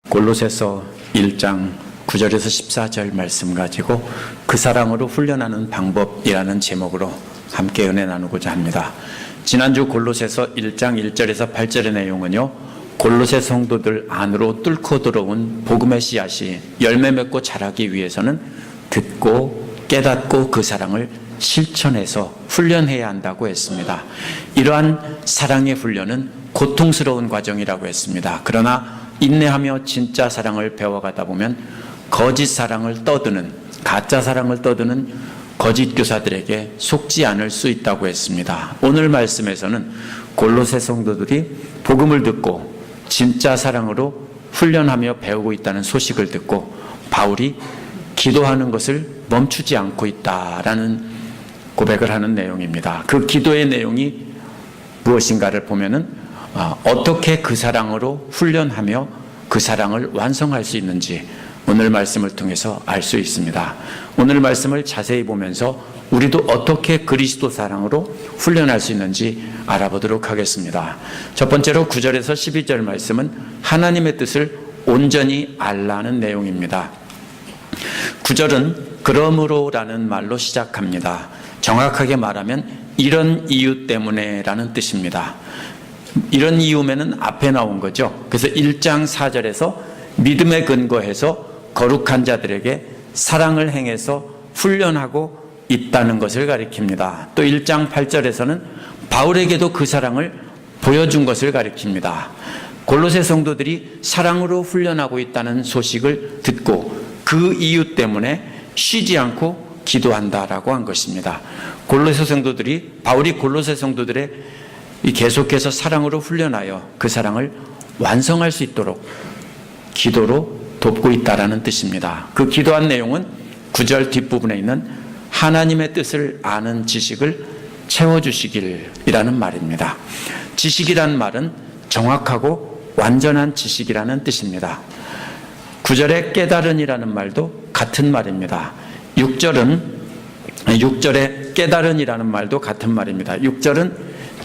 골로새서 1장 9절에서 14절 말씀 가지고 그 사랑으로 훈련하는 방법이라는 제목으로 함께 은혜 나누고자 합니다. 지난주 골로새서 1장 1절에서 8절의 내용은요, 골로새 성도들 안으로 뚫고 들어온 복음의 씨앗이 열매 맺고 자라기 위해서는 듣고 깨닫고 그 사랑을 실천해서 훈련해야 한다고 했습니다. 이러한 사랑의 훈련은 고통스러운 과정이라고 했습니다. 그러나 인내하며 진짜 사랑을 배워가다 보면 거짓 사랑을 떠드는, 가짜 사랑을 떠드는 거짓 교사들에게 속지 않을 수 있다고 했습니다. 오늘 말씀에서는 골로새 성도들이 복음을 듣고 진짜 사랑으로 훈련하며 배우고 있다는 소식을 듣고 바울이 기도하는 것을 멈추지 않고 있다라는 고백을 하는 내용입니다. 그 기도의 내용이 무엇인가를 보면은 어떻게 그 사랑으로 훈련하며 그 사랑을 완성할 수 있는지 오늘 말씀을 통해서 알 수 있습니다. 오늘 말씀을 자세히 보면서 우리도 어떻게 그리스도 사랑으로 훈련할 수 있는지 알아보도록 하겠습니다. 첫 번째로 9절에서 12절 말씀은 하나님의 뜻을 온전히 알라는 내용입니다. 9절은 그러므로라는 말로 시작합니다. 정확하게 말하면 이런 이유 때문에 라는 뜻입니다. 이런 이유면은 앞에 나온 거죠. 그래서 1장 4절에서 믿음에 근거해서 거룩한 자들에게 사랑을 행해서 훈련하고 있다는 것을 가리킵니다. 또 1장 8절에서는 바울에게도 그 사랑을 보여준 것을 가리킵니다. 골로새 성도들이 사랑으로 훈련하고 있다는 소식을 듣고 그 이유 때문에 쉬지 않고 기도한다라고 한 것입니다. 골로새 성도들이, 바울이 골로새 성도들의 계속해서 사랑으로 훈련하여 그 사랑을 완성할 수 있도록 기도로 돕고 있다라는 뜻입니다. 그 기도한 내용은 9절 뒷부분에 있는 하나님의 뜻을 아는 지식을 채워주시길이라는 말입니다. 지식이란 말은 정확하고 완전한 지식이라는 뜻입니다. 9절에 깨달은이라는 말도 같은 말입니다. 6절에 깨달은이라는 말도 같은 말입니다. 6절은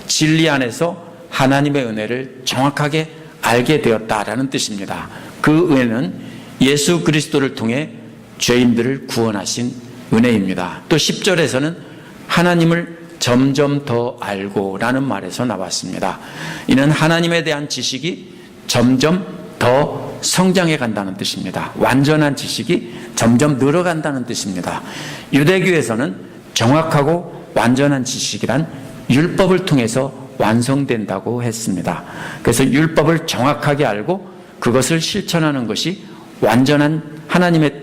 진리 안에서 하나님의 은혜를 정확하게 알게 되었다라는 뜻입니다. 그 은혜는 예수 그리스도를 통해 죄인들을 구원하신 은혜입니다. 또 10절에서는 하나님을 점점 더 알고 라는 말에서 나왔습니다. 이는 하나님에 대한 지식이 점점 더 성장해 간다는 뜻입니다. 완전한 지식이 점점 늘어간다는 뜻입니다. 유대교에서는 정확하고 완전한 지식이란 율법을 통해서 완성된다고 했습니다. 그래서 율법을 정확하게 알고 그것을 실천하는 것이 완전한 하나님의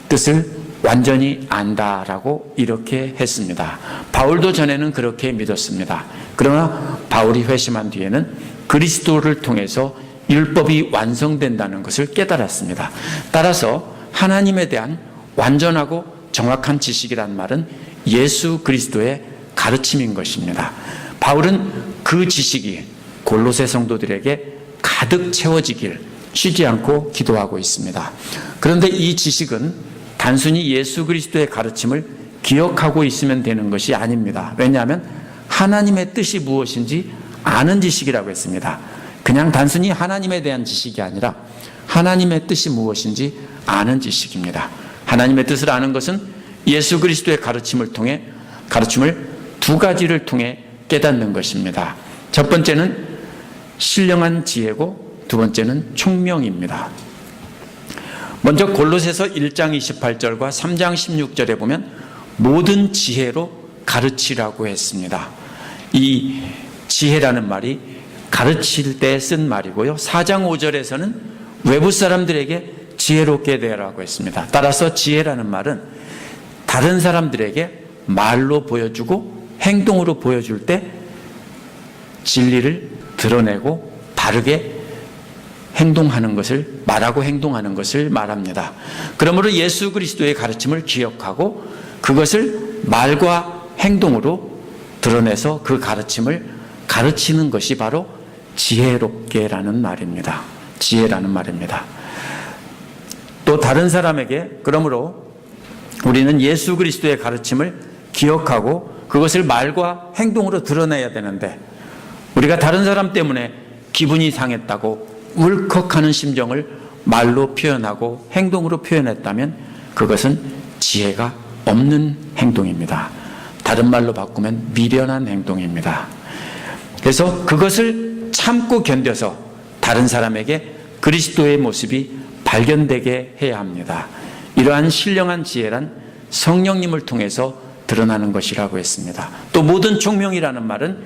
뜻을 완전히 안다라고 이렇게 했습니다. 바울도 전에는 그렇게 믿었습니다. 그러나 바울이 회심한 뒤에는 그리스도를 통해서 율법이 완성된다는 것을 깨달았습니다. 따라서 하나님에 대한 완전하고 정확한 지식이란 말은 예수 그리스도의 가르침인 것입니다. 바울은 그 지식이 골로새 성도들에게 가득 채워지길 쉬지 않고 기도하고 있습니다. 그런데 이 지식은 단순히 예수 그리스도의 가르침을 기억하고 있으면 되는 것이 아닙니다. 왜냐하면 하나님의 뜻이 무엇인지 아는 지식이라고 했습니다. 그냥 단순히 하나님에 대한 지식이 아니라 하나님의 뜻이 무엇인지 아는 지식입니다. 하나님의 뜻을 아는 것은 예수 그리스도의 가르침을 두 가지를 통해 깨닫는 것입니다. 첫 번째는 신령한 지혜고 두 번째는 총명입니다. 먼저 골로새서 1장 28절과 3장 16절에 보면 모든 지혜로 가르치라고 했습니다. 이 지혜라는 말이 가르칠 때 쓴 말이고요. 4장 5절에서는 외부 사람들에게 지혜롭게 되라고 했습니다. 따라서 지혜라는 말은 다른 사람들에게 말로 보여주고 행동으로 보여줄 때 진리를 드러내고 바르게 행동하는 것을, 말하고 행동하는 것을 말합니다. 그러므로 예수 그리스도의 가르침을 기억하고 그것을 말과 행동으로 드러내서 그 가르침을 가르치는 것이 바로 지혜롭게라는 말입니다. 지혜라는 말입니다. 또 다른 사람에게, 그러므로 우리는 예수 그리스도의 가르침을 기억하고 그것을 말과 행동으로 드러내야 되는데 우리가 다른 사람 때문에 기분이 상했다고 울컥하는 심정을 말로 표현하고 행동으로 표현했다면 그것은 지혜가 없는 행동입니다. 다른 말로 바꾸면 미련한 행동입니다. 그래서 그것을 참고 견뎌서 다른 사람에게 그리스도의 모습이 발견되게 해야 합니다. 이러한 신령한 지혜란 성령님을 통해서 드러나는 것이라고 했습니다. 또 모든 총명이라는 말은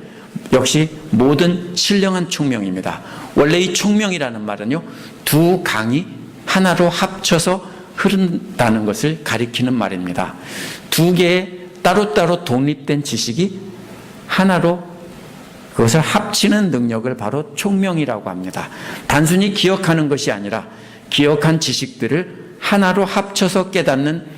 역시 모든 신령한 총명입니다. 원래 이 총명이라는 말은요, 두 강이 하나로 합쳐서 흐른다는 것을 가리키는 말입니다. 두 개의 따로따로 독립된 지식이 하나로 그것을 합치는 능력을 바로 총명이라고 합니다. 단순히 기억하는 것이 아니라 기억한 지식들을 하나로 합쳐서 깨닫는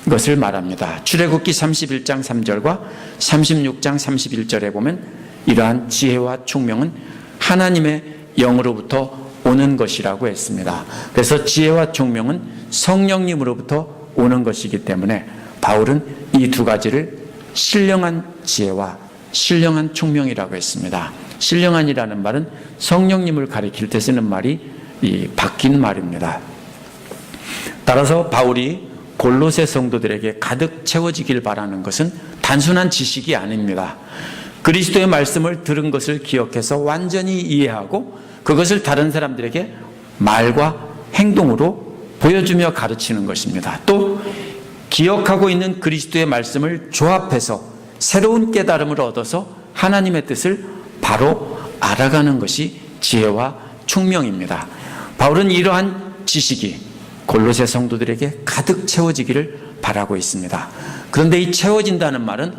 것을 말합니다. 출애굽기 31장 3절과 36장 31절에 보면 이러한 지혜와 총명은 하나님의 영으로부터 오는 것이라고 했습니다. 그래서 지혜와 총명은 성령님으로부터 오는 것이기 때문에 바울은 이 두 가지를 신령한 지혜와 신령한 총명이라고 했습니다. 신령한이라는 말은 성령님을 가리킬 때 쓰는 말이 바뀐 말입니다. 따라서 바울이 골로새 성도들에게 가득 채워지길 바라는 것은 단순한 지식이 아닙니다. 그리스도의 말씀을 들은 것을 기억해서 완전히 이해하고 그것을 다른 사람들에게 말과 행동으로 보여주며 가르치는 것입니다. 또 기억하고 있는 그리스도의 말씀을 조합해서 새로운 깨달음을 얻어서 하나님의 뜻을 바로 알아가는 것이 지혜와 총명입니다. 바울은 이러한 지식이 골로새 성도들에게 가득 채워지기를 바라고 있습니다. 그런데 이 채워진다는 말은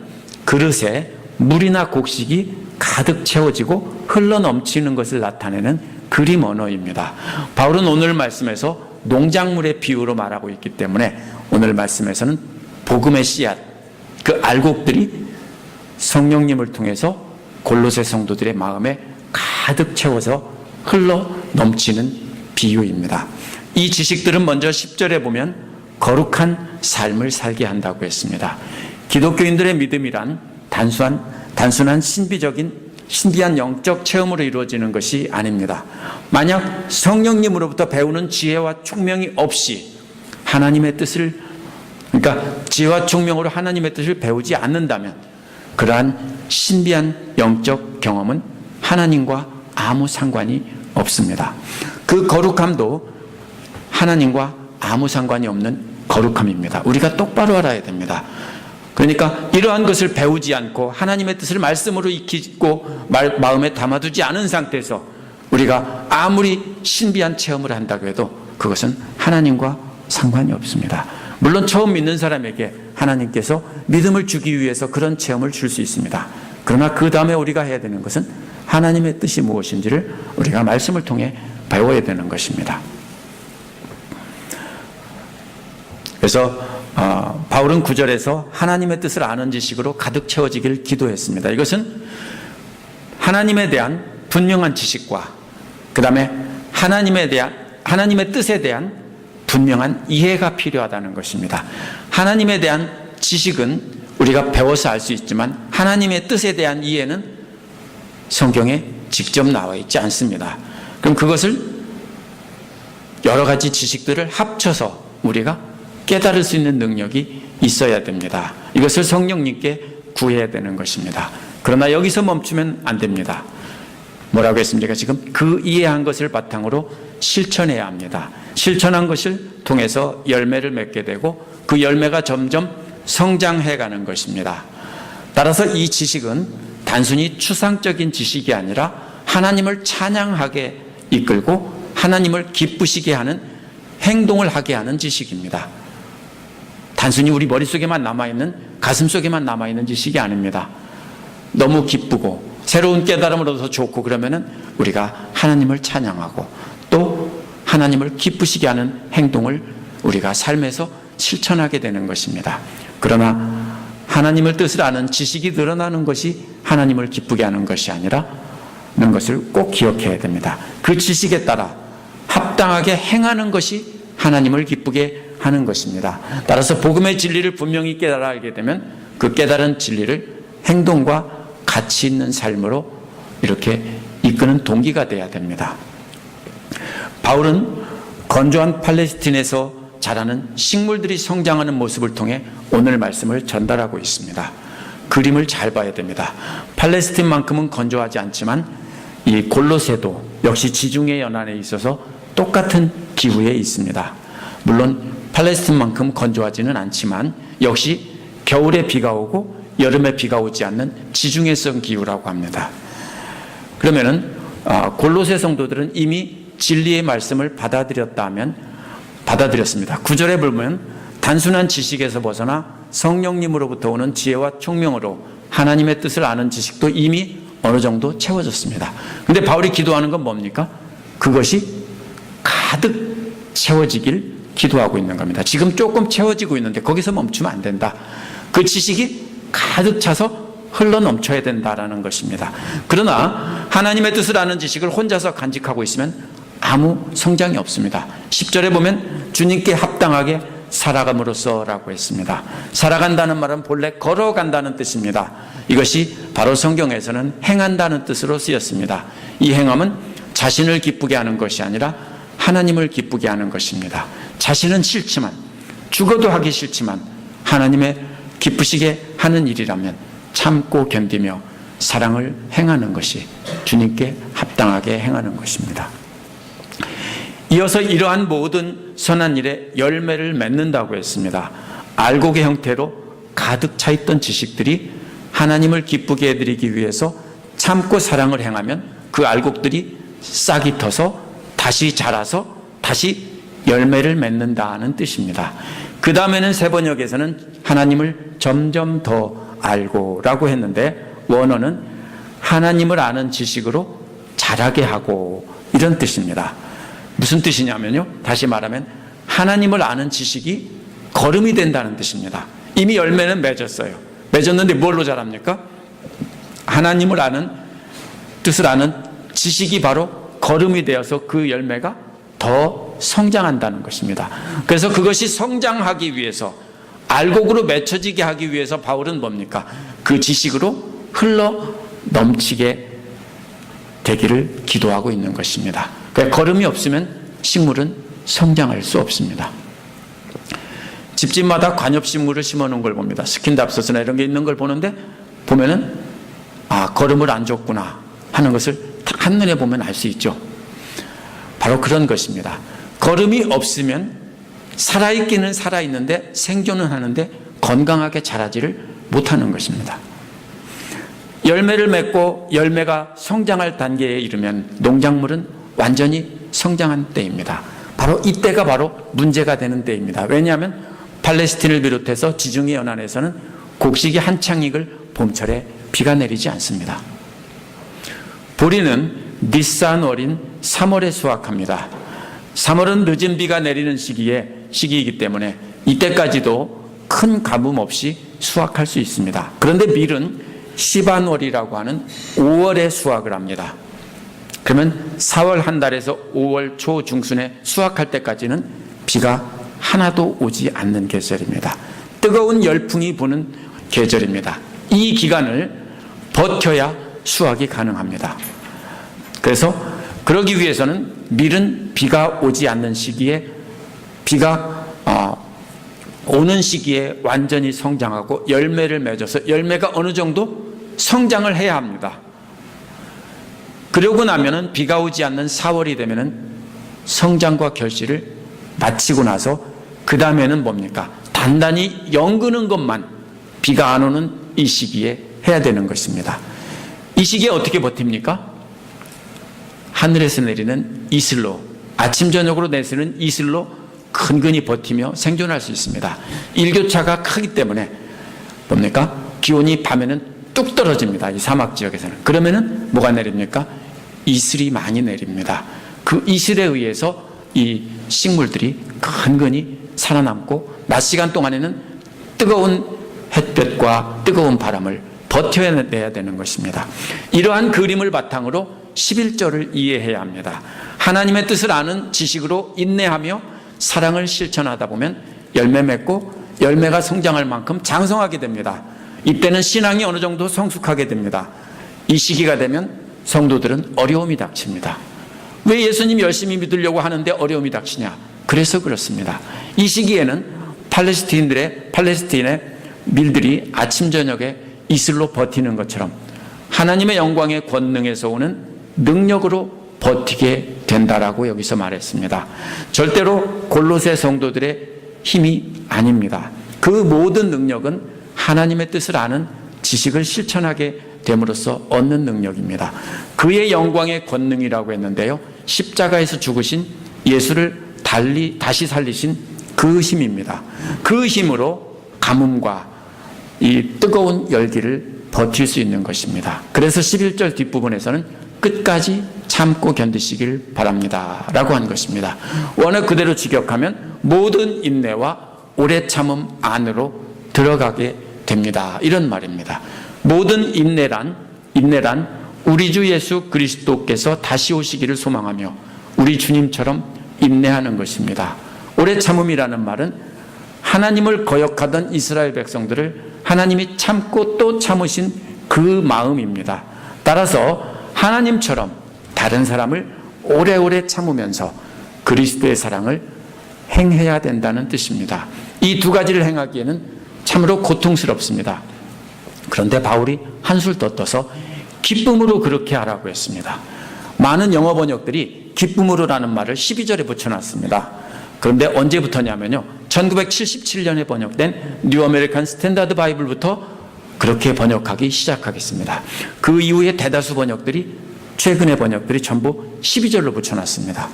그릇에 물이나 곡식이 가득 채워지고 흘러넘치는 것을 나타내는 그림 언어입니다. 바울은 오늘 말씀에서 농작물의 비유로 말하고 있기 때문에 오늘 말씀에서는 복음의 씨앗, 그 알곡들이 성령님을 통해서 골로새 성도들의 마음에 가득 채워서 흘러넘치는 비유입니다. 이 지식들은 먼저 10절에 보면 거룩한 삶을 살게 한다고 했습니다. 기독교인들의 믿음이란 단순한 신비한 영적 체험으로 이루어지는 것이 아닙니다. 만약 성령님으로부터 배우는 지혜와 총명이 없이 하나님의 뜻을, 그러니까 지혜와 총명으로 하나님의 뜻을 배우지 않는다면 그러한 신비한 영적 경험은 하나님과 아무 상관이 없습니다. 그 거룩함도 하나님과 아무 상관이 없는 거룩함입니다. 우리가 똑바로 알아야 됩니다. 그러니까 이러한 것을 배우지 않고 하나님의 뜻을 말씀으로 익히고 마음에 담아두지 않은 상태에서 우리가 아무리 신비한 체험을 한다고 해도 그것은 하나님과 상관이 없습니다. 물론 처음 믿는 사람에게 하나님께서 믿음을 주기 위해서 그런 체험을 줄 수 있습니다. 그러나 그 다음에 우리가 해야 되는 것은 하나님의 뜻이 무엇인지를 우리가 말씀을 통해 배워야 되는 것입니다. 그래서 바울은 9절에서 하나님의 뜻을 아는 지식으로 가득 채워지길 기도했습니다. 이것은 하나님에 대한 분명한 지식과 그 다음에 하나님의 뜻에 대한 분명한 이해가 필요하다는 것입니다. 하나님에 대한 지식은 우리가 배워서 알 수 있지만 하나님의 뜻에 대한 이해는 성경에 직접 나와 있지 않습니다. 그럼 그것을 여러 가지 지식들을 합쳐서 우리가 깨달을 수 있는 능력이 있어야 됩니다. 이것을 성령님께 구해야 되는 것입니다. 그러나 여기서 멈추면 안 됩니다. 뭐라고 했습니까? 지금 그 이해한 것을 바탕으로 실천해야 합니다. 실천한 것을 통해서 열매를 맺게 되고 그 열매가 점점 성장해가는 것입니다. 따라서 이 지식은 단순히 추상적인 지식이 아니라 하나님을 찬양하게 이끌고 하나님을 기쁘시게 하는 행동을 하게 하는 지식입니다. 단순히 우리 머릿속에만 남아있는, 가슴속에만 남아있는 지식이 아닙니다. 너무 기쁘고 새로운 깨달음을 얻어서 좋고 그러면은 우리가 하나님을 찬양하고 또 하나님을 기쁘시게 하는 행동을 우리가 삶에서 실천하게 되는 것입니다. 그러나 하나님을 뜻을 아는 지식이 늘어나는 것이 하나님을 기쁘게 하는 것이 아니라는 것을 꼭 기억해야 됩니다. 그 지식에 따라 합당하게 행하는 것이 하나님을 기쁘게 하는 것입니다. 따라서 복음의 진리를 분명히 깨달아 알게 되면 그 깨달은 진리를 행동과 가치 있는 삶으로 이렇게 이끄는 동기가 되어야 됩니다. 바울은 건조한 팔레스틴에서 자라는 식물들이 성장하는 모습을 통해 오늘 말씀을 전달하고 있습니다. 그림을 잘 봐야 됩니다. 팔레스틴만큼은 건조하지 않지만 이 골로새도 역시 지중해 연안에 있어서 똑같은 기후에 있습니다. 물론 팔레스틴만큼 건조하지는 않지만 역시 겨울에 비가 오고 여름에 비가 오지 않는 지중해성 기후라고 합니다. 그러면은 골로새 성도들은 이미 진리의 말씀을 받아들였습니다. 9절에 보면 단순한 지식에서 벗어나 성령님으로부터 오는 지혜와 총명으로 하나님의 뜻을 아는 지식도 이미 어느 정도 채워졌습니다. 근데 바울이 기도하는 건 뭡니까? 그것이 가득 채워지길 기도하고 있는 겁니다. 지금 조금 채워지고 있는데 거기서 멈추면 안 된다. 그 지식이 가득 차서 흘러 넘쳐야 된다라는 것입니다. 그러나 하나님의 뜻을 아는 지식을 혼자서 간직하고 있으면 아무 성장이 없습니다. 10절에 보면 주님께 합당하게 살아감으로써라고 했습니다. 살아간다는 말은 본래 걸어간다는 뜻입니다. 이것이 바로 성경에서는 행한다는 뜻으로 쓰였습니다. 이 행함은 자신을 기쁘게 하는 것이 아니라 하나님을 기쁘게 하는 것입니다. 자신은 싫지만, 죽어도 하기 싫지만 하나님의 기쁘시게 하는 일이라면 참고 견디며 사랑을 행하는 것이 주님께 합당하게 행하는 것입니다. 이어서 이러한 모든 선한 일에 열매를 맺는다고 했습니다. 알곡의 형태로 가득 차 있던 지식들이 하나님을 기쁘게 해드리기 위해서 참고 사랑을 행하면 그 알곡들이 싹이 터서 다시 자라서 다시 열매를 맺는다는 뜻입니다. 그 다음에는 새 번역에서는 하나님을 점점 더 알고라고 했는데 원어는 하나님을 아는 지식으로 자라게 하고 이런 뜻입니다. 무슨 뜻이냐면요, 다시 말하면 하나님을 아는 지식이 걸음이 된다는 뜻입니다. 이미 열매는 맺었어요. 맺었는데 뭘로 자랍니까? 하나님을 아는 뜻을 아는 지식이 바로 걸음이 되어서 그 열매가 더 성장한다는 것입니다. 그래서 그것이 성장하기 위해서, 알곡으로 맺혀지게 하기 위해서 바울은 뭡니까? 그 지식으로 흘러 넘치게 되기를 기도하고 있는 것입니다. 그러니까 걸음이 없으면 식물은 성장할 수 없습니다. 집집마다 관엽식물을 심어놓은 걸 봅니다. 스킨답소스나 이런 게 있는 걸 보는데 보면은 걸음을 안 줬구나 하는 것을 한눈에 보면 알 수 있죠. 바로 그런 것입니다. 걸음이 없으면 살아있기는 살아있는데 생존은 하는데 건강하게 자라지를 못하는 것입니다. 열매를 맺고 열매가 성장할 단계에 이르면 농작물은 완전히 성장한 때입니다. 바로 이때가 바로 문제가 되는 때입니다. 왜냐하면 팔레스틴을 비롯해서 지중해 연안에서는 곡식이 한창 익을 봄철에 비가 내리지 않습니다. 보리는 니산 월인 3월에 수확합니다. 3월은 늦은 비가 내리는 시기이기 때문에 이때까지도 큰 가뭄 없이 수확할 수 있습니다. 그런데 밀은 시반월이라고 하는 5월에 수확을 합니다. 그러면 4월 한 달에서 5월 초 중순에 수확할 때까지는 비가 하나도 오지 않는 계절입니다. 뜨거운 열풍이 부는 계절입니다. 이 기간을 버텨야 수확이 가능합니다. 그래서 그러기 위해서는 밀은 비가 오지 않는 시기에, 비가 오는 시기에 완전히 성장하고 열매를 맺어서 열매가 어느 정도 성장을 해야 합니다. 그러고 나면은 비가 오지 않는 4월이 되면은 성장과 결실을 마치고 나서 그 다음에는 뭡니까? 단단히 연그는 것만 비가 안 오는 이 시기에 해야 되는 것입니다. 이 시기에 어떻게 버팁니까? 하늘에서 내리는 이슬로, 아침 저녁으로 내리는 이슬로 근근히 버티며 생존할 수 있습니다. 일교차가 크기 때문에 뭡니까? 기온이 밤에는 뚝 떨어집니다. 이 사막 지역에서는. 그러면은 뭐가 내립니까? 이슬이 많이 내립니다. 그 이슬에 의해서 이 식물들이 근근히 살아남고 낮 시간 동안에는 뜨거운 햇볕과 뜨거운 바람을 버텨내야 되는 것입니다. 이러한 그림을 바탕으로 11절을 이해해야 합니다. 하나님의 뜻을 아는 지식으로 인내하며 사랑을 실천하다 보면 열매 맺고 열매가 성장할 만큼 장성하게 됩니다. 이때는 신앙이 어느 정도 성숙하게 됩니다. 이 시기가 되면 성도들은 어려움이 닥칩니다. 왜 예수님 열심히 믿으려고 하는데 어려움이 닥치냐? 그래서 그렇습니다. 이 시기에는 팔레스틴의 밀들이 아침 저녁에 이슬로 버티는 것처럼 하나님의 영광의 권능에서 오는 능력으로 버티게 된다라고 여기서 말했습니다. 절대로 골로새 성도들의 힘이 아닙니다. 그 모든 능력은 하나님의 뜻을 아는 지식을 실천하게 됨으로써 얻는 능력입니다. 그의 영광의 권능이라고 했는데요, 십자가에서 죽으신 예수를 다시 살리신 그 힘입니다. 그 힘으로 가뭄과 이 뜨거운 열기를 버틸 수 있는 것입니다. 그래서 11절 뒷부분에서는 끝까지 참고 견디시길 바랍니다 라고 한 것입니다. 원어 그대로 직역하면 모든 인내와 오래 참음 안으로 들어가게 됩니다, 이런 말입니다. 모든 인내란 우리 주 예수 그리스도께서 다시 오시기를 소망하며 우리 주님처럼 인내하는 것입니다. 오래 참음이라는 말은 하나님을 거역하던 이스라엘 백성들을 하나님이 참고 또 참으신 그 마음입니다. 따라서 하나님처럼 다른 사람을 오래오래 참으면서 그리스도의 사랑을 행해야 된다는 뜻입니다. 이 두 가지를 행하기에는 참으로 고통스럽습니다. 그런데 바울이 한술 더 떠서 기쁨으로 그렇게 하라고 했습니다. 많은 영어 번역들이 기쁨으로라는 말을 12절에 붙여놨습니다. 그런데 언제부터냐면요, 1977년에 번역된 뉴 아메리칸 스탠다드 바이블부터 그렇게 번역하기 시작하겠습니다. 그 이후에 대다수 번역들이, 최근의 번역들이 전부 12절로 붙여놨습니다.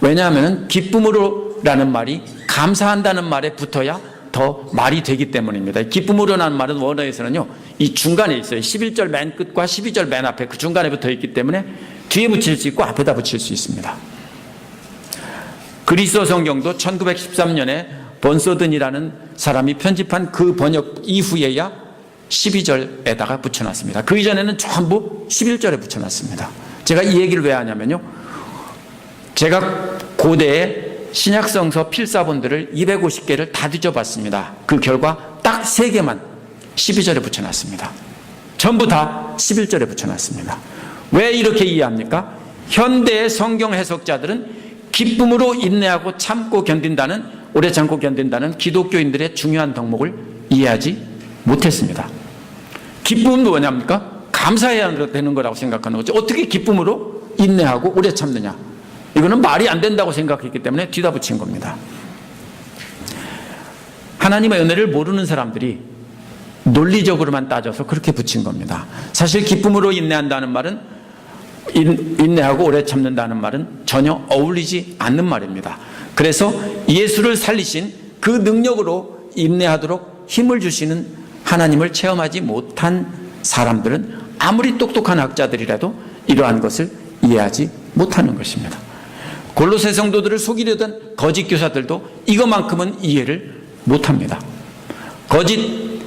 왜냐하면 기쁨으로라는 말이 감사한다는 말에 붙어야 더 말이 되기 때문입니다. 기쁨으로라는 말은 원어에서는요, 이 중간에 있어요. 11절 맨 끝과 12절 맨 앞에 그 중간에 붙어 있기 때문에 뒤에 붙일 수 있고 앞에다 붙일 수 있습니다. 그리스도 성경도 1913년에 번서든이라는 사람이 편집한 그 번역 이후에야 12절에다가 붙여놨습니다. 그 이전에는 전부 11절에 붙여놨습니다. 제가 이 얘기를 왜 하냐면요, 제가 고대에 신약성서 필사본들을 250개를 다 뒤져봤습니다. 그 결과 딱 3개만 12절에 붙여놨습니다. 전부 다 11절에 붙여놨습니다. 왜 이렇게 이해합니까? 현대의 성경 해석자들은 기쁨으로 인내하고 참고 견딘다는, 오래 참고 견딘다는 기독교인들의 중요한 덕목을 이해하지 못했습니다. 기쁨은 뭐냐입니까? 감사해야 되는 거라고 생각하는 거죠. 어떻게 기쁨으로 인내하고 오래 참느냐? 이거는 말이 안 된다고 생각했기 때문에 뒤다 붙인 겁니다. 하나님의 은혜를 모르는 사람들이 논리적으로만 따져서 그렇게 붙인 겁니다. 사실 기쁨으로 인내한다는 말은, 인내하고 오래 참는다는 말은 전혀 어울리지 않는 말입니다. 그래서 예수를 살리신 그 능력으로 인내하도록 힘을 주시는 하나님을 체험하지 못한 사람들은 아무리 똑똑한 학자들이라도 이러한 것을 이해하지 못하는 것입니다. 골로새 성도들을 속이려던 거짓 교사들도 이것만큼은 이해를 못합니다. 거짓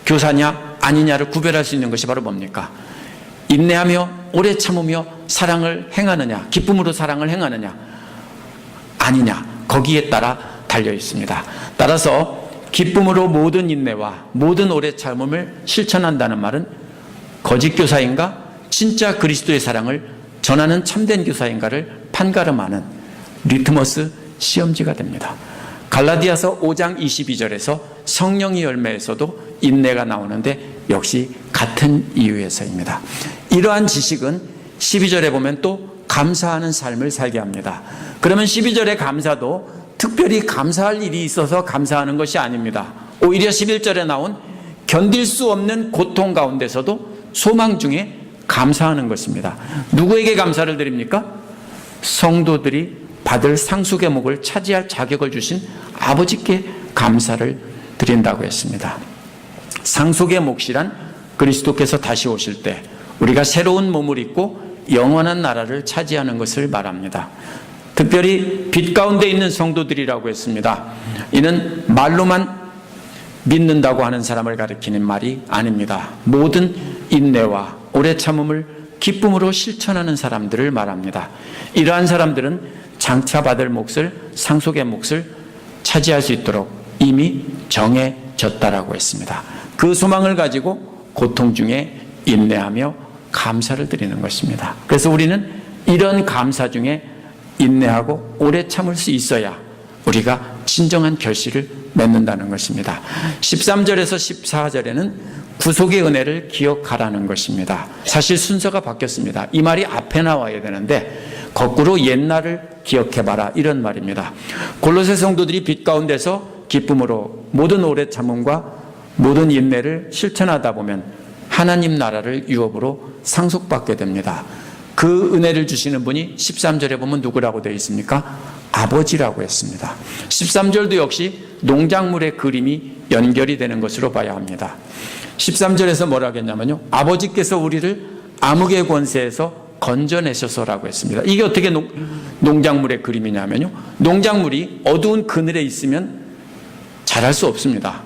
교사냐 아니냐를 구별할 수 있는 것이 바로 뭡니까? 인내하며 오래 참으며 사랑을 행하느냐, 기쁨으로 사랑을 행하느냐 아니냐, 거기에 따라 달려 있습니다. 따라서 기쁨으로 모든 인내와 모든 오래 참음을 실천한다는 말은 거짓 교사인가 진짜 그리스도의 사랑을 전하는 참된 교사인가를 판가름하는 리트머스 시험지가 됩니다. 갈라디아서 5장 22절에서 성령의 열매에서도 인내가 나오는데 역시 같은 이유에서입니다. 이러한 지식은 12절에 보면 또 감사하는 삶을 살게 합니다. 그러면 12절의 감사도 특별히 감사할 일이 있어서 감사하는 것이 아닙니다. 오히려 11절에 나온 견딜 수 없는 고통 가운데서도 소망 중에 감사하는 것입니다. 누구에게 감사를 드립니까? 성도들이 받을 상속의 몫을 차지할 자격을 주신 아버지께 감사를 드린다고 했습니다. 상속의 몫이란 그리스도께서 다시 오실 때 우리가 새로운 몸을 입고 영원한 나라를 차지하는 것을 말합니다. 특별히 빛 가운데 있는 성도들이라고 했습니다. 이는 말로만 믿는다고 하는 사람을 가리키는 말이 아닙니다. 모든 인내와 오래 참음을 기쁨으로 실천하는 사람들을 말합니다. 이러한 사람들은 장차 받을 몫을, 상속의 몫을 차지할 수 있도록 이미 정해졌다라고 했습니다. 그 소망을 가지고 고통 중에 인내하며 감사를 드리는 것입니다. 그래서 우리는 이런 감사 중에 인내하고 오래 참을 수 있어야 우리가 진정한 결실을 맺는다는 것입니다. 13절에서 14절에는 구속의 은혜를 기억하라는 것입니다. 사실 순서가 바뀌었습니다. 이 말이 앞에 나와야 되는데 거꾸로 옛날을 기억해봐라 이런 말입니다. 골로새 성도들이 빛 가운데서 기쁨으로 모든 오래 참음과 모든 인내를 실천하다 보면 하나님 나라를 유업으로 상속받게 됩니다. 그 은혜를 주시는 분이 13절에 보면 누구라고 되어 있습니까? 아버지라고 했습니다. 13절도 역시 농작물의 그림이 연결이 되는 것으로 봐야 합니다. 13절에서 뭐라고 했냐면요, 아버지께서 우리를 암흑의 권세에서 건져내셔서라고 했습니다. 이게 어떻게 농작물의 그림이냐면요, 농작물이 어두운 그늘에 있으면 자랄 수 없습니다.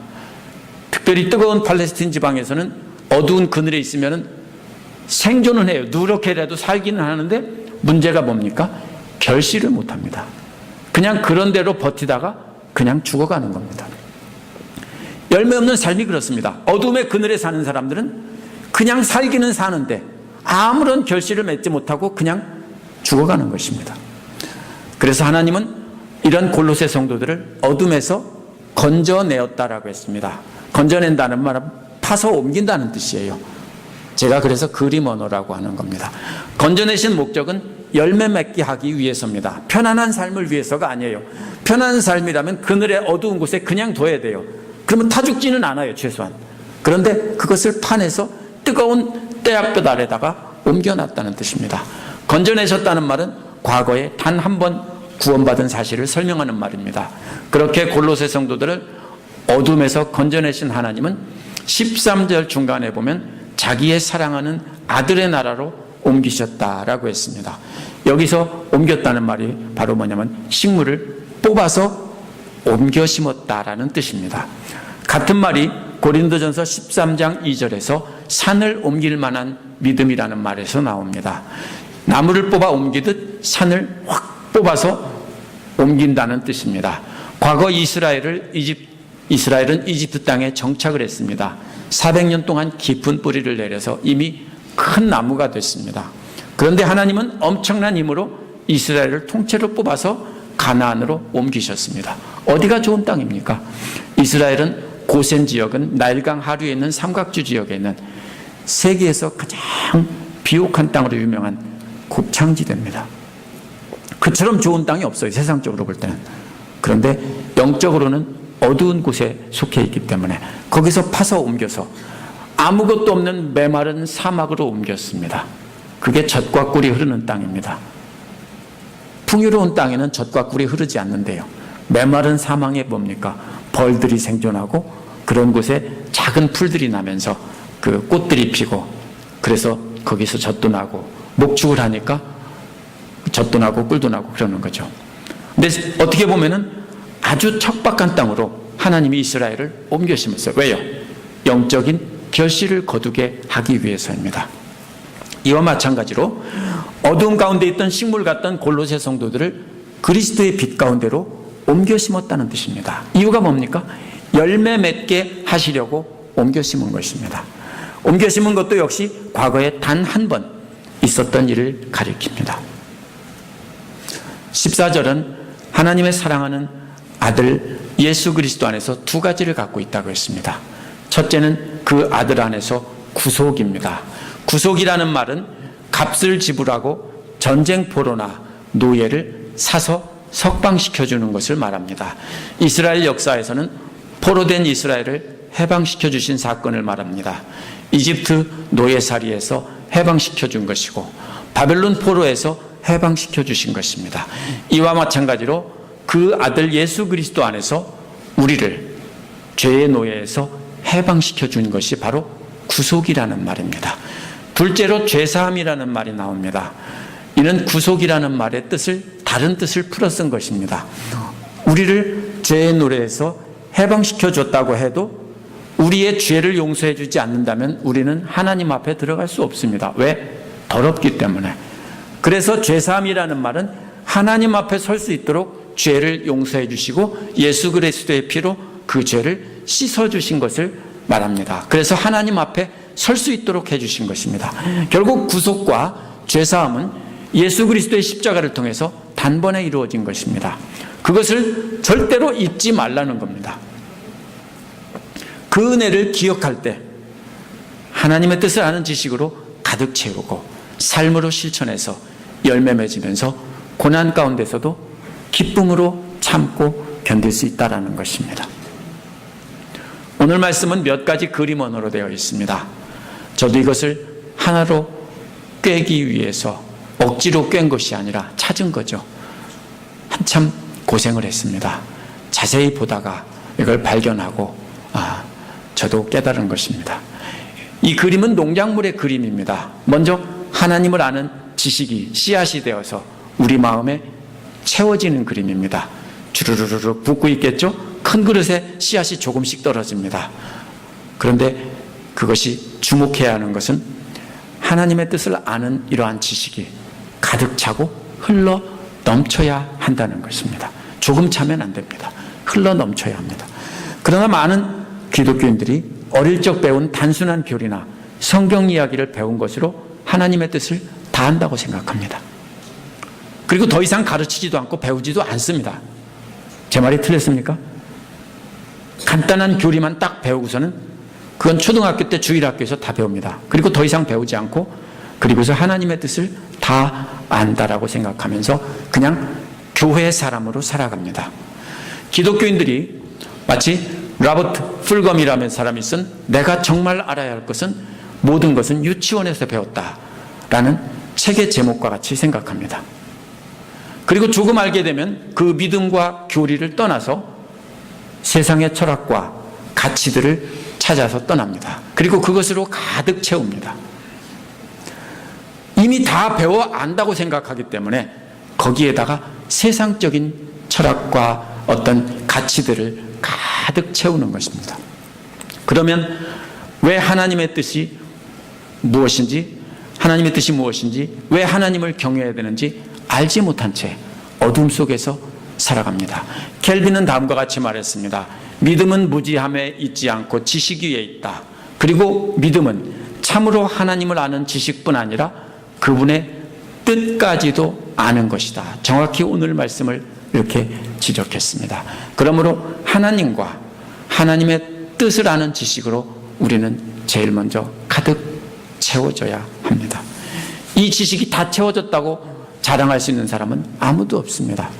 특별히 뜨거운 팔레스틴 지방에서는 어두운 그늘에 있으면 생존은 해요. 누렇게라도 살기는 하는데 문제가 뭡니까? 결실을 못합니다. 그냥 그런 대로 버티다가 그냥 죽어가는 겁니다. 열매 없는 삶이 그렇습니다. 어둠의 그늘에 사는 사람들은 그냥 살기는 사는데 아무런 결실을 맺지 못하고 그냥 죽어가는 것입니다. 그래서 하나님은 이런 골로새 성도들을 어둠에서 건져내었다라고 했습니다. 건져낸다는 말은 파서 옮긴다는 뜻이에요. 제가 그래서 그림 언어라고 하는 겁니다. 건져내신 목적은 열매 맺게 하기 위해서입니다. 편안한 삶을 위해서가 아니에요. 편안한 삶이라면 그늘의 어두운 곳에 그냥 둬야 돼요. 그러면 타 죽지는 않아요, 최소한. 그런데 그것을 파내서 뜨거운 떼약볕 아래다가 옮겨놨다는 뜻입니다. 건져내셨다는 말은 과거에 단 한 번 구원받은 사실을 설명하는 말입니다. 그렇게 골로새 성도들을 어둠에서 건져내신 하나님은 13절 중간에 보면 자기의 사랑하는 아들의 나라로 옮기셨다라고 했습니다. 여기서 옮겼다는 말이 바로 뭐냐면 식물을 뽑아서 옮겨 심었다라는 뜻입니다. 같은 말이 고린도전서 13장 2절에서 산을 옮길 만한 믿음이라는 말에서 나옵니다. 나무를 뽑아 옮기듯 산을 확 뽑아서 옮긴다는 뜻입니다. 과거 이스라엘은 이집트 땅에 정착을 했습니다. 400년 동안 깊은 뿌리를 내려서 이미 큰 나무가 됐습니다. 그런데 하나님은 엄청난 힘으로 이스라엘을 통째로 뽑아서 가나안으로 옮기셨습니다. 어디가 좋은 땅입니까? 이스라엘은 고센 지역은 나일강 하류에 있는 삼각주 지역에 있는 세계에서 가장 비옥한 땅으로 유명한 곱창지대입니다. 그처럼 좋은 땅이 없어요, 세상적으로 볼 때는. 그런데 영적으로는 어두운 곳에 속해 있기 때문에 거기서 파서 옮겨서 아무것도 없는 메마른 사막으로 옮겼습니다. 그게 젖과 꿀이 흐르는 땅입니다. 풍요로운 땅에는 젖과 꿀이 흐르지 않는데요, 메마른 사막에 뭡니까? 벌들이 생존하고 그런 곳에 작은 풀들이 나면서 그 꽃들이 피고, 그래서 거기서 젖도 나고 목축을 하니까 젖도 나고 꿀도 나고 그러는 거죠. 근데 어떻게 보면은 아주 척박한 땅으로 하나님이 이스라엘을 옮겨 심었어요. 왜요? 영적인 결실을 거두게 하기 위해서입니다. 이와 마찬가지로 어두움 가운데 있던 식물 같던 골로새 성도들을 그리스도의 빛 가운데로 옮겨 심었다는 뜻입니다. 이유가 뭡니까? 열매 맺게 하시려고 옮겨 심은 것입니다. 옮겨 심은 것도 역시 과거에 단 한 번 있었던 일을 가리킵니다. 14절은 하나님의 사랑하는 아들 예수 그리스도 안에서 두 가지를 갖고 있다고 했습니다. 첫째는 그 아들 안에서 구속입니다. 구속이라는 말은 값을 지불하고 전쟁포로나 노예를 사서 석방시켜주는 것을 말합니다. 이스라엘 역사에서는 포로된 이스라엘을 해방시켜주신 사건을 말합니다. 이집트 노예살이에서 해방시켜준 것이고 바벨론 포로에서 해방시켜주신 것입니다. 이와 마찬가지로 그 아들 예수 그리스도 안에서 우리를 죄의 노예에서 해방시켜준 것이 바로 구속이라는 말입니다. 둘째로 죄사함이라는 말이 나옵니다. 이는 구속이라는 말의 다른 뜻을 풀어 쓴 것입니다. 우리를 죄의 노예에서 해방시켜줬다고 해도 우리의 죄를 용서해 주지 않는다면 우리는 하나님 앞에 들어갈 수 없습니다. 왜? 더럽기 때문에. 그래서 죄사함이라는 말은 하나님 앞에 설 수 있도록 죄를 용서해 주시고 예수 그리스도의 피로 그 죄를 씻어 주신 것을 말합니다. 그래서 하나님 앞에 설 수 있도록 해 주신 것입니다. 결국 구속과 죄사함은 예수 그리스도의 십자가를 통해서 단번에 이루어진 것입니다. 그것을 절대로 잊지 말라는 겁니다. 그 은혜를 기억할 때 하나님의 뜻을 아는 지식으로 가득 채우고 삶으로 실천해서 열매 맺으면서 고난 가운데서도 기쁨으로 참고 견딜 수 있다는 것입니다. 오늘 말씀은 몇 가지 그림 언어로 되어 있습니다. 저도 이것을 하나로 꿰기 위해서 억지로 꿰은 것이 아니라 찾은 거죠. 한참 고생을 했습니다. 자세히 보다가 이걸 발견하고 저도 깨달은 것입니다. 이 그림은 농작물의 그림입니다. 먼저 하나님을 아는 지식이 씨앗이 되어서 우리 마음에 채워지는 그림입니다. 주르르르 붓고 있겠죠? 큰 그릇에 씨앗이 조금씩 떨어집니다. 그런데 그것이 주목해야 하는 것은 하나님의 뜻을 아는 이러한 지식이 가득 차고 흘러 넘쳐야 한다는 것입니다. 조금 차면 안 됩니다. 흘러 넘쳐야 합니다. 그러나 많은 기독교인들이 어릴 적 배운 단순한 교리나 성경 이야기를 배운 것으로 하나님의 뜻을 다 안다고 생각합니다. 그리고 더 이상 가르치지도 않고 배우지도 않습니다. 제 말이 틀렸습니까? 간단한 교리만 딱 배우고서는 그건 초등학교 때 주일학교에서 다 배웁니다. 그리고 더 이상 배우지 않고 그리고서 하나님의 뜻을 다 안다라고 생각하면서 그냥 교회 사람으로 살아갑니다. 기독교인들이 마치 로버트 풀검이라는 사람이 쓴 내가 정말 알아야 할 것은 모든 것은 유치원에서 배웠다라는 책의 제목과 같이 생각합니다. 그리고 조금 알게 되면 그 믿음과 교리를 떠나서 세상의 철학과 가치들을 찾아서 떠납니다. 그리고 그것으로 가득 채웁니다. 이미 다 배워 안다고 생각하기 때문에 거기에다가 세상적인 철학과 어떤 가치들을 가득 채우는 것입니다. 그러면 왜 하나님의 뜻이 무엇인지, 왜 하나님을 경외해야 되는지 알지 못한 채 어둠 속에서 살아갑니다. 켈빈은 다음과 같이 말했습니다. 믿음은 무지함에 있지 않고 지식 위에 있다. 그리고 믿음은 참으로 하나님을 아는 지식뿐 아니라 그분의 뜻까지도 아는 것이다. 정확히 오늘 말씀을 이렇게 지적했습니다. 그러므로 하나님과 하나님의 뜻을 아는 지식으로 우리는 제일 먼저 가득 채워져야 합니다. 이 지식이 다 채워졌다고 자랑할 수 있는 사람은 아무도 없습니다.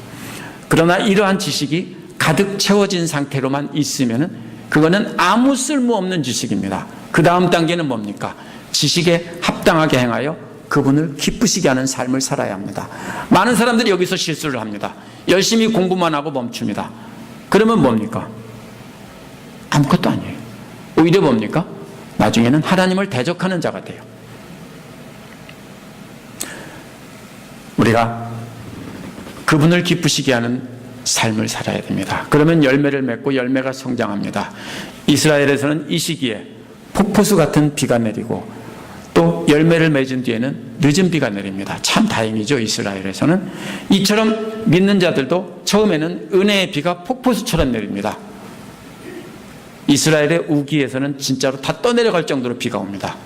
그러나 이러한 지식이 가득 채워진 상태로만 있으면 그거는 아무 쓸모없는 지식입니다. 그 다음 단계는 뭡니까? 지식에 합당하게 행하여 그분을 기쁘시게 하는 삶을 살아야 합니다. 많은 사람들이 여기서 실수를 합니다. 열심히 공부만 하고 멈춥니다. 그러면 뭡니까? 아무것도 아니에요. 오히려 뭡니까? 나중에는 하나님을 대적하는 자가 돼요. 우리가 그분을 기쁘시게 하는 삶을 살아야 됩니다. 그러면 열매를 맺고 열매가 성장합니다. 이스라엘에서는 이 시기에 폭포수 같은 비가 내리고 또 열매를 맺은 뒤에는 늦은 비가 내립니다. 참 다행이죠. 이스라엘에서는 이처럼 믿는 자들도 처음에는 은혜의 비가 폭포수처럼 내립니다. 이스라엘의 우기에서는 진짜로 다 떠내려갈 정도로 비가 옵니다.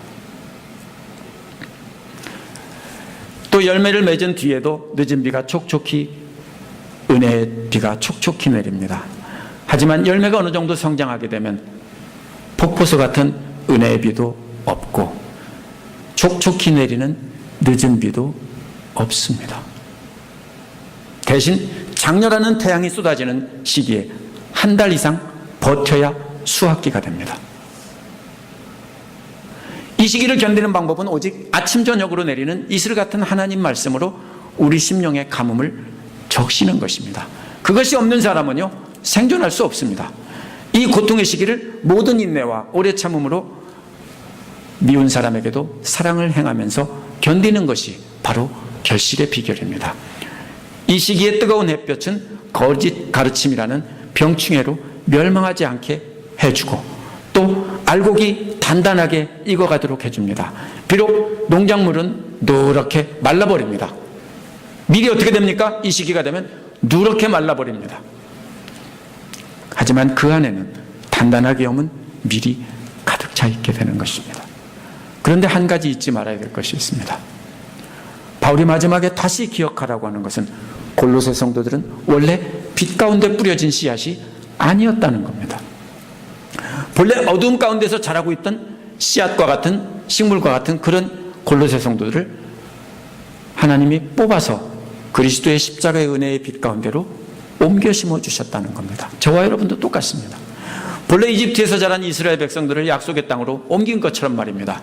또 열매를 맺은 뒤에도 늦은 비가 촉촉히, 은혜의 비가 촉촉히 내립니다. 하지만 열매가 어느 정도 성장하게 되면 폭포수 같은 은혜의 비도 없고 촉촉히 내리는 늦은 비도 없습니다. 대신 장렬하는 태양이 쏟아지는 시기에 한 달 이상 버텨야 수확기가 됩니다. 이 시기를 견디는 방법은 오직 아침 저녁으로 내리는 이슬 같은 하나님 말씀으로 우리 심령의 가뭄을 적시는 것입니다. 그것이 없는 사람은요 생존할 수 없습니다. 이 고통의 시기를 모든 인내와 오래 참음으로 미운 사람에게도 사랑을 행하면서 견디는 것이 바로 결실의 비결입니다. 이 시기의 뜨거운 햇볕은 거짓 가르침이라는 병충해로 멸망하지 않게 해주고 또 알곡이 단단하게 익어가도록 해줍니다. 비록 농작물은 누렇게 말라버립니다. 밀이 어떻게 됩니까? 이 시기가 되면 누렇게 말라버립니다. 하지만 그 안에는 단단하게 여문 밀이 가득 차 있게 되는 것입니다. 그런데 한 가지 잊지 말아야 될 것이 있습니다. 바울이 마지막에 다시 기억하라고 하는 것은 골로새 성도들은 원래 빛 가운데 뿌려진 씨앗이 아니었다는 겁니다. 본래 어두움 가운데서 자라고 있던 씨앗과 같은, 식물과 같은 그런 골로새 성도들을 하나님이 뽑아서 그리스도의 십자가의 은혜의 빛 가운데로 옮겨 심어 주셨다는 겁니다. 저와 여러분도 똑같습니다. 본래 이집트에서 자란 이스라엘 백성들을 약속의 땅으로 옮긴 것처럼 말입니다.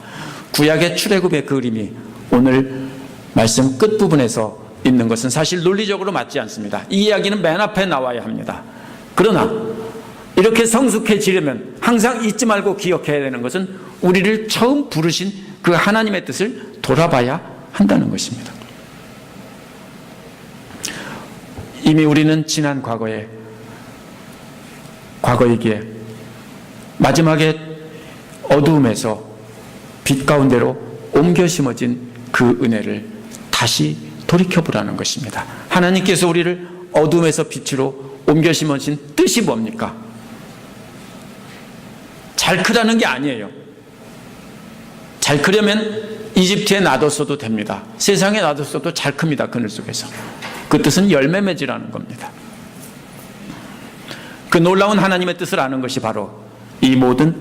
구약의 출애굽의 그림이 오늘 말씀 끝부분에서 있는 것은 사실 논리적으로 맞지 않습니다. 이 이야기는 맨 앞에 나와야 합니다. 그러나 이렇게 성숙해지려면 항상 잊지 말고 기억해야 되는 것은 우리를 처음 부르신 그 하나님의 뜻을 돌아봐야 한다는 것입니다. 이미 우리는 지난 과거이기에 마지막에 어두움에서 빛 가운데로 옮겨 심어진 그 은혜를 다시 돌이켜보라는 것입니다. 하나님께서 우리를 어둠에서 빛으로 옮겨 심어진 뜻이 뭡니까? 잘 크라는 게 아니에요. 잘 크려면 이집트에 놔뒀어도 됩니다. 세상에 놔뒀어도 잘 큽니다. 그늘 속에서. 그 뜻은 열매 맺으라는 겁니다. 그 놀라운 하나님의 뜻을 아는 것이 바로 이 모든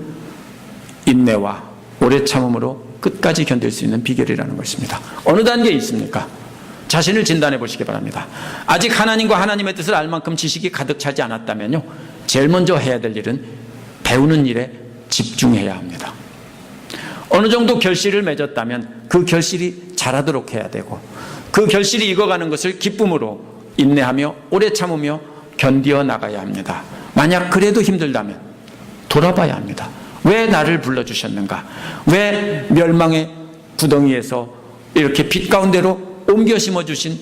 인내와 오래 참음으로 끝까지 견딜 수 있는 비결이라는 것입니다. 어느 단계에 있습니까? 자신을 진단해 보시기 바랍니다. 아직 하나님과 하나님의 뜻을 알 만큼 지식이 가득 차지 않았다면요, 제일 먼저 해야 될 일은 배우는 일에 집중해야 합니다. 어느 정도 결실을 맺었다면 그 결실이 자라도록 해야 되고, 그 결실이 익어가는 것을 기쁨으로 인내하며 오래 참으며 견디어 나가야 합니다. 만약 그래도 힘들다면 돌아봐야 합니다. 왜 나를 불러주셨는가? 왜 멸망의 구덩이에서 이렇게 빛 가운데로 옮겨 심어주신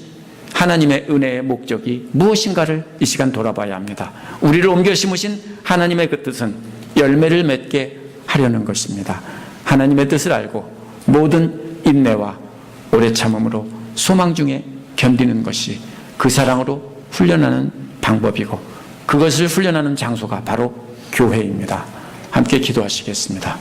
하나님의 은혜의 목적이 무엇인가를 이 시간 돌아봐야 합니다. 우리를 옮겨 심으신 하나님의 그 뜻은 열매를 맺게 하려는 것입니다. 하나님의 뜻을 알고 모든 인내와 오래 참음으로 소망 중에 견디는 것이 그 사랑으로 훈련하는 방법이고, 그것을 훈련하는 장소가 바로 교회입니다. 함께 기도하시겠습니다.